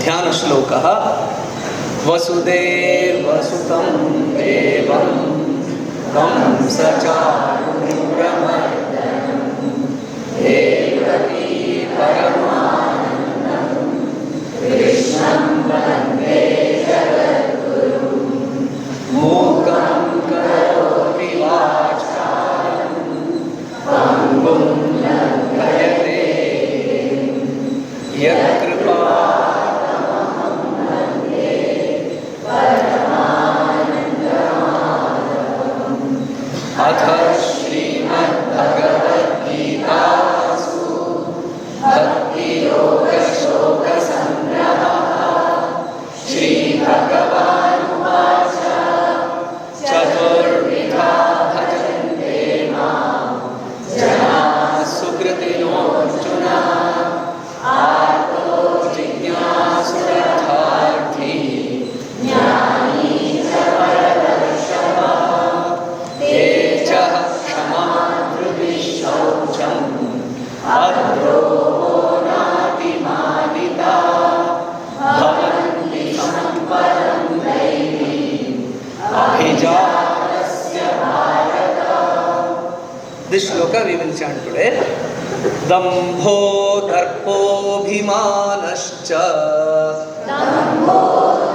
ध्यान श्लोकः वसुदेवसुतं देवं कंसचाणूरमर्दनं देवकी परमानन्दं कृष्णं वन्दे जगद्गुरुं मूकं करोति वाचालं पङ्गुं लङ्घयते यत्कृपातमहं वन्दे परमानन्दमाधवम्। अथ श्रीमद्भगवद्गीतासु भक्तियोगश्लोकसङ्ग्रहः। श्रीभगवानुवाच चतुर्विधा भजन्ते मां जनाः सुकृतिनोऽर्जुन आर्तो जिज्ञासुरर्थार्थी ज्ञानी च परदर्शः तेजः क्षमा धृतिः शौचम् अद्रोहो नातिमानिता भवन्ति सम्पदं दैवीम् अभिजातस्य Bharat. This shloka we will chant today. दम्भो दर्पोऽभिमानश्च दम्भो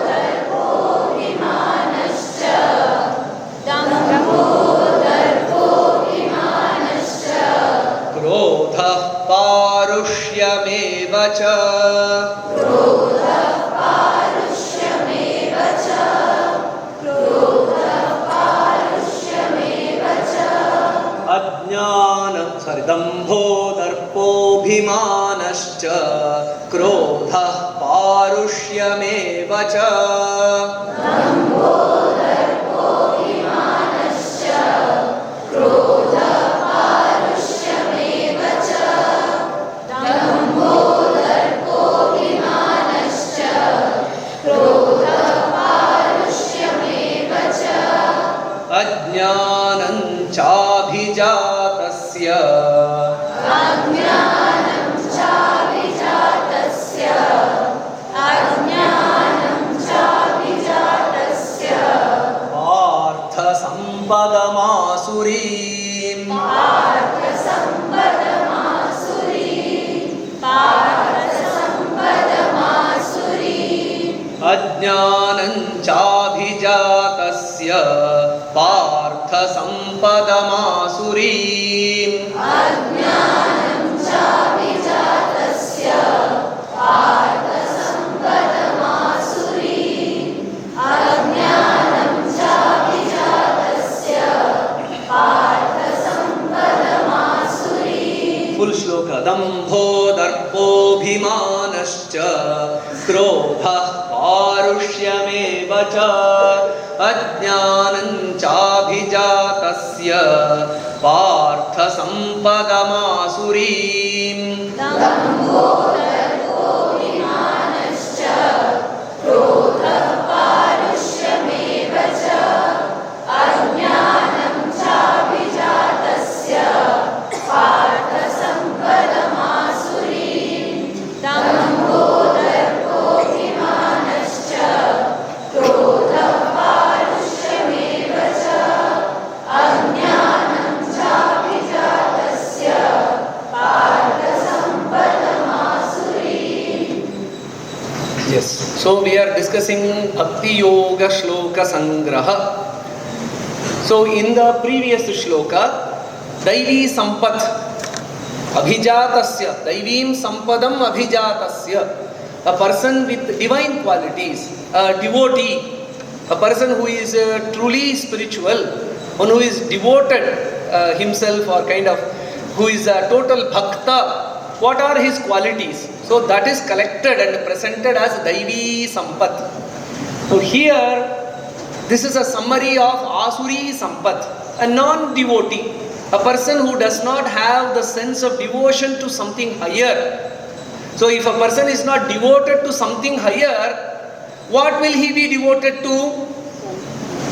दर्पोऽभिमानश्च दम्भो दर्पोऽभिमानश्च क्रोधः पारुष्यमेव च क्रोधः पारुष्यमेव च क्रोधः पारुष्यमेव च दम्भो दर्पोऽभिमानश्च क्रोधः पारुष्यमेव च दम्भो दर्पोऽभिमानश्च क्रोधः पारुष्यमेव च दम्भो दर्पोऽभिमानश्च क्रोधः पारुष्यमेव च अज्ञानं चाभिजातस्य अज्ञानं चाभिजातस्य पार्थसम्पदमासुरीम् अज्ञानं चाभिजातस्य पार्थसम्पदमासुरीम् फुल श्लोक दम्भो दर्पोऽभिमानश्च क्रोधः पारुष्यमेव च अज्ञानं चाभिजातस्य पार्थसम्पदमासुरीम् दम्भो दर्पोऽभिमानश्च क्रोधः पारुष्यमेव च अज्ञानं चाभिजातस्य पार्थसम्पदमासुरीम् दम्भो दर्पोऽभिमानश्च क्रोधः पारुष्यमेव च अज्ञानं चाभिजातस्य पार्थसम्पदमासुरीम्. Yes. So we are discussing Bhakti Yoga Shloka Sangraha. So in the previous shloka, Daivi Sampat Abhijatasya, Daivim Sampadam Abhijatasya, a person with divine qualities, a devotee, a person who is truly spiritual, one who is devoted himself or kind of, who is a total bhakta. What are his qualities? So that is collected and presented as Daivi Sampat. So here, this is a summary of Asuri Sampat, a non-devotee, a person who does not have the sense of devotion to something higher. So if a person is not devoted to something higher, what will he be devoted to?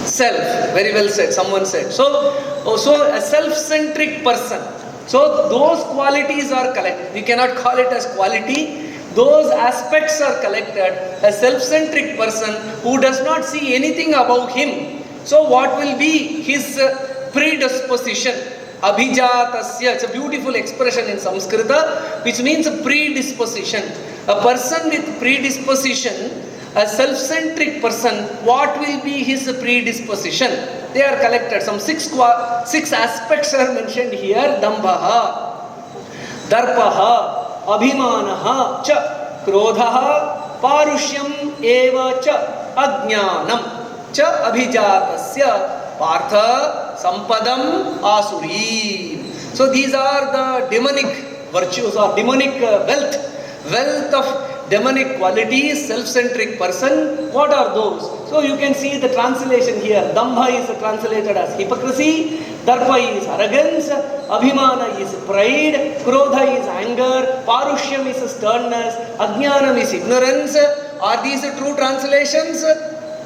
Self. Very well said, someone said. So a self-centric person. So those qualities are collected. We cannot call it as quality, those aspects are collected. A self-centric person who does not see anything above him. So what will be his predisposition? Abhijatasya. It's a beautiful expression in Sanskrita which means predisposition. A person with predisposition, a self-centric person, what will be his predisposition? They are collected. Some six aspects are mentioned here. Dambhaha, Darpaha, Abhimanaha, Cha, Krodhaha, Parushyam, Eva, Cha, Ajnanam, Cha, Abhijatasya, Partha, Sampadam, Asuri. So these are the demonic virtues or demonic wealth of demonic qualities, self-centric person. What are those? So you can see the translation here. Dambha is translated as hypocrisy, Darpa is arrogance, Abhimana is pride, Krodha is anger, Parushyam is sternness, Ajnanam is ignorance. Are these true translations?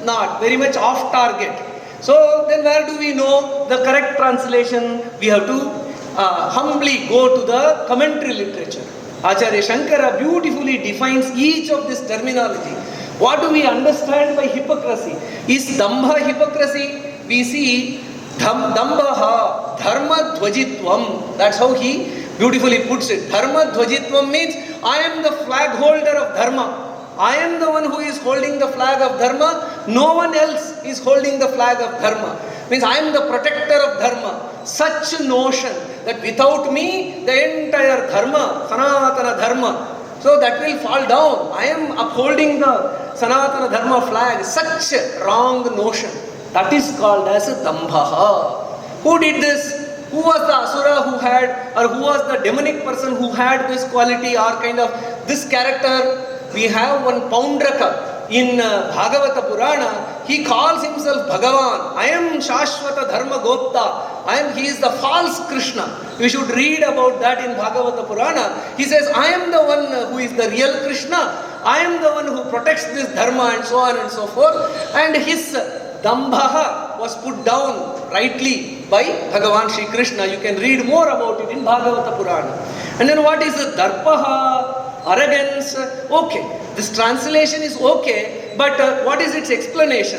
Not. Very much off target. So then where do we know the correct translation? We have to humbly go to the commentary literature. Acharya Shankara beautifully defines each of this terminology. What do we understand by hypocrisy? Is Dambha hypocrisy? We see Dambha, Dharma Dvajitvam. That's how he beautifully puts it. Dharma Dvajitvam means I am the flag holder of Dharma. I am the one who is holding the flag of Dharma. No one else is holding the flag of Dharma. Means I am the protector of Dharma. Such notion that without me the entire Dharma, Sanatana Dharma, so that will fall down. I am upholding the Sanatana Dharma flag. Such wrong notion. That is called as Dambhaha. Who did this? Who was the Asura who had, or who was the demonic person who had this quality or kind of this character? We have one Poundraka in Bhagavata Purana. He calls himself Bhagavan. I am Shashvata Dharma Gopta. He is the false Krishna. We should read about that in Bhagavata Purana. He says, I am the one who is the real Krishna. I am the one who protects this Dharma and so on and so forth. And his Dambhaha was put down rightly by Bhagavan Shri Krishna. You can read more about it in Bhagavata Purana. And then what is the Darpaha? Arrogance. Okay, this translation is okay, but what is its explanation?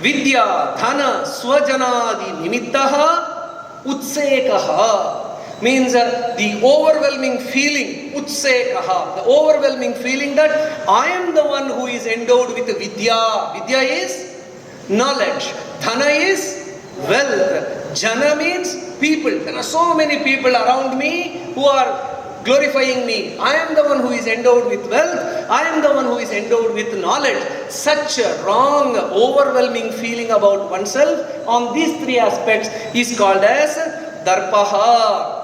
Vidya, Dhana, Swajanadi, Nimittaha, Utsekaha. Means the overwhelming feeling, Utsekaha, the overwhelming feeling that I am the one who is endowed with Vidya. Vidya is knowledge. Dhana is wealth. Jana means people. There are so many people around me who are glorifying me. I am the one who is endowed with wealth. I am the one who is endowed with knowledge. Such a wrong, overwhelming feeling about oneself on these three aspects is called as Darpaha.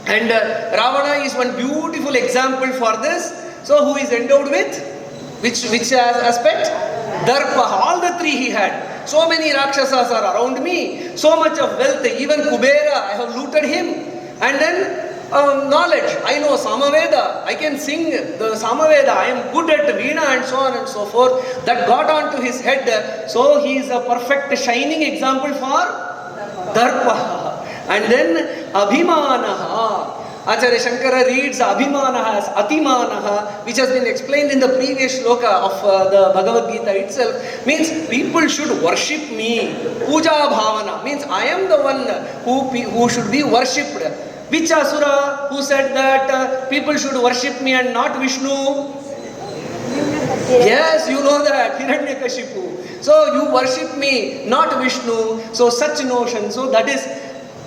And Ravana is one beautiful example for this. So who is endowed with? Which aspect? Darpaha. All the three he had. So many Rakshasas are around me. So much of wealth. Even Kubera, I have looted him. And then knowledge. I know Samaveda. I can sing the Samaveda. I am good at Veena and so on and so forth. That got onto his head. So he is a perfect shining example for Darpa. And then Abhimanaha. Acharya Shankara reads Abhimanaha as Atimanaha, which has been explained in the previous shloka of the Bhagavad Gita itself. Means people should worship me. Puja Bhavana. Means I am the one who should be worshipped. Which Asura who said that people should worship me and not Vishnu? Yes, you know that, Hiranyakashipu. So you worship me, not Vishnu. So such notion. So that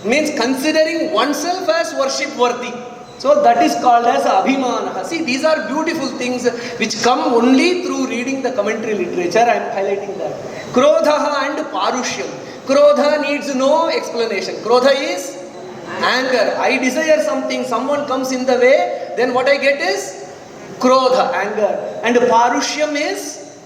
means considering oneself as worship worthy. So that is called as Abhimana. See, these are beautiful things which come only through reading the commentary literature. I am highlighting that. Krodha and Parushyam. Krodha needs no explanation. Krodha is anger. I desire something, someone comes in the way, then what I get is Krodha, anger. And Parushyam is,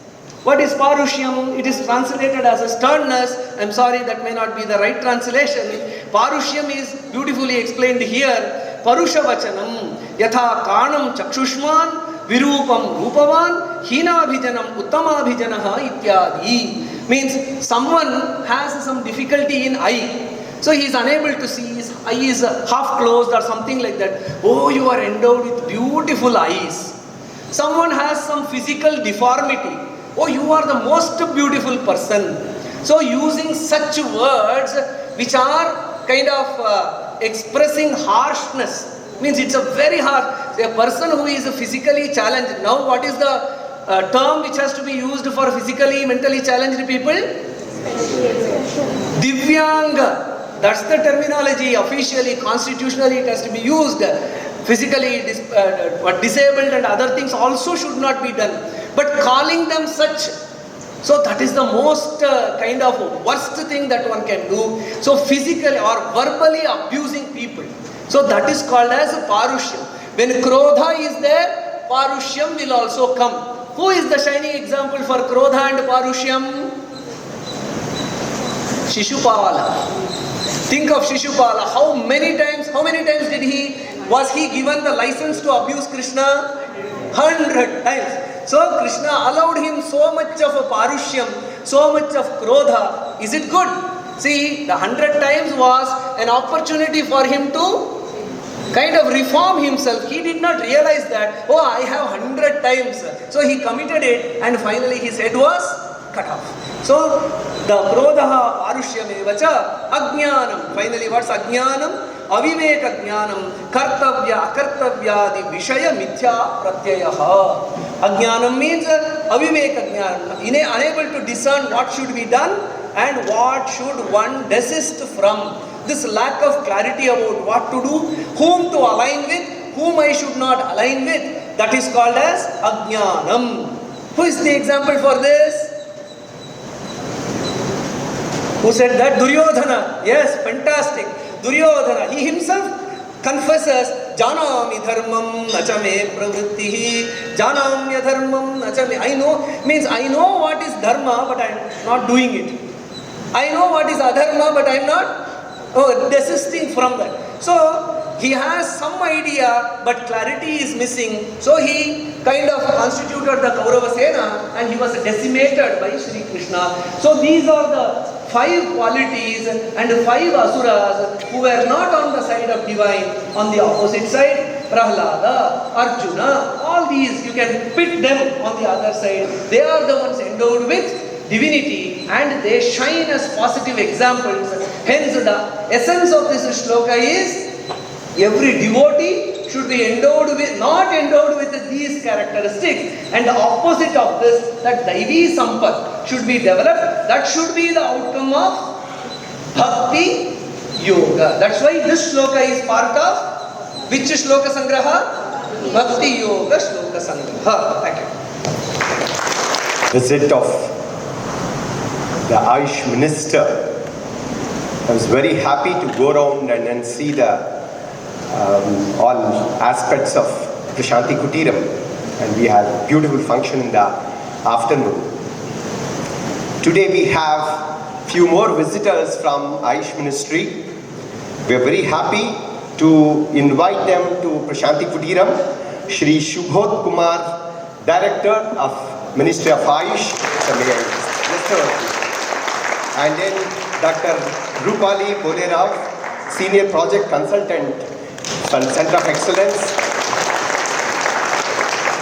what is Parushyam? It is translated as a sternness. I am sorry, that may not be the right translation. Parushyam is beautifully explained here. Parusha Vachanam, Yatha Kanam Chakshushman, Virupam Rupavan, Hina Abhijanam, Uttama Abhijanaha, Ityadi. Means someone has some difficulty in eye. So he is unable to see, his eye is half closed or something like that. Oh, you are endowed with beautiful eyes. Someone has some physical deformity. Oh, you are the most beautiful person. So using such words which are kind of expressing harshness, means it's a very harsh. A person who is physically challenged. Now what is the term which has to be used for physically, mentally challenged people? Divyanga. That's the terminology. Officially, constitutionally it has to be used. Physically disabled and other things also should not be done. But calling them such, so that is the most kind of worst thing that one can do. So physically or verbally abusing people. So that is called as Parushyam. When Krodha is there, Parushyam will also come. Who is the shining example for Krodha and Parushyam? Shishupala. Think of Shishupala. How many times was he given the license to abuse Krishna? 100 times. So Krishna allowed him so much of a Parushyam, so much of Krodha. Is it good? See, the 100 times was an opportunity for him to kind of reform himself. He did not realize that, oh, I have 100 times. So he committed it and finally his head was cut off. So the Krodha Parushyame-vacha Ajnanam. Finally what's Ajnanam? Aviveka Jnanam Kartavya Akartavyadi Vishaya Mithya Pratyayaha. Ajnanam means Aviveka Jnanam. Unable to discern what should be done and what should one desist from. This lack of clarity about what to do, whom to align with, whom I should not align with, that is called as Ajnanam. Who is the example for this? Who said that? Duryodhana. Yes, fantastic. Duryodhana. He himself confesses, Janami dharmam nachame pravrittihi, Janamya dharmam nachame. I know, means I know what is dharma, but I am not doing it. I know what is adharma, but I am not desisting from that. So he has some idea, but clarity is missing. So he kind of constituted the Kaurava Sena and he was decimated by Shri Krishna. So these are the 5 qualities and 5 asuras who were not on the side of divine. On the opposite side, Prahlada, Arjuna, all these you can pit them on the other side. They are the ones endowed with divinity and they shine as positive examples. Hence the essence of this shloka is every devotee should be endowed with, not endowed with these characteristics, and the opposite of this, that Daivi Sampat should be developed. That should be the outcome of Bhakti Yoga. That's why this shloka is part of which shloka sangraha? Bhakti Yoga shloka sangraha. Thank you. Visit of the Ayush Minister. I was very happy to go around and see the all aspects of Prashanti Kutiram, and we had a beautiful function in the afternoon. Today we have few more visitors from Ayush Ministry. We are very happy to invite them to Prashanti Kutiram. Shri Shubhot Kumar, Director of Ministry of Ayush, and then Dr. Rupali Bolerao, Senior Project Consultant from Center of Excellence.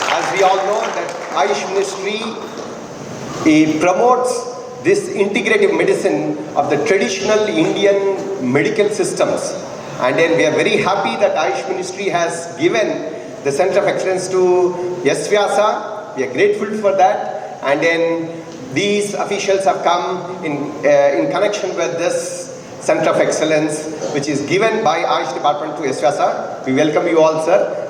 As we all know that Ayush Ministry promotes this integrative medicine of the traditional Indian medical systems. And then we are very happy that Ayush Ministry has given the Center of Excellence to S-VYASA. We are grateful for that. And then these officials have come in connection with this Center of Excellence, which is given by Ayush Department to S-VYASA. We welcome you all, sir.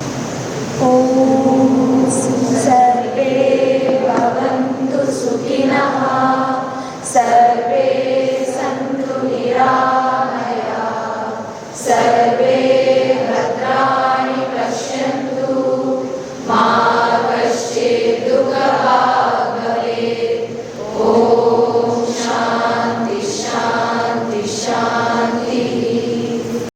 Om Sarve Bhavantu Sukhinah Sarve Santu Niramansaha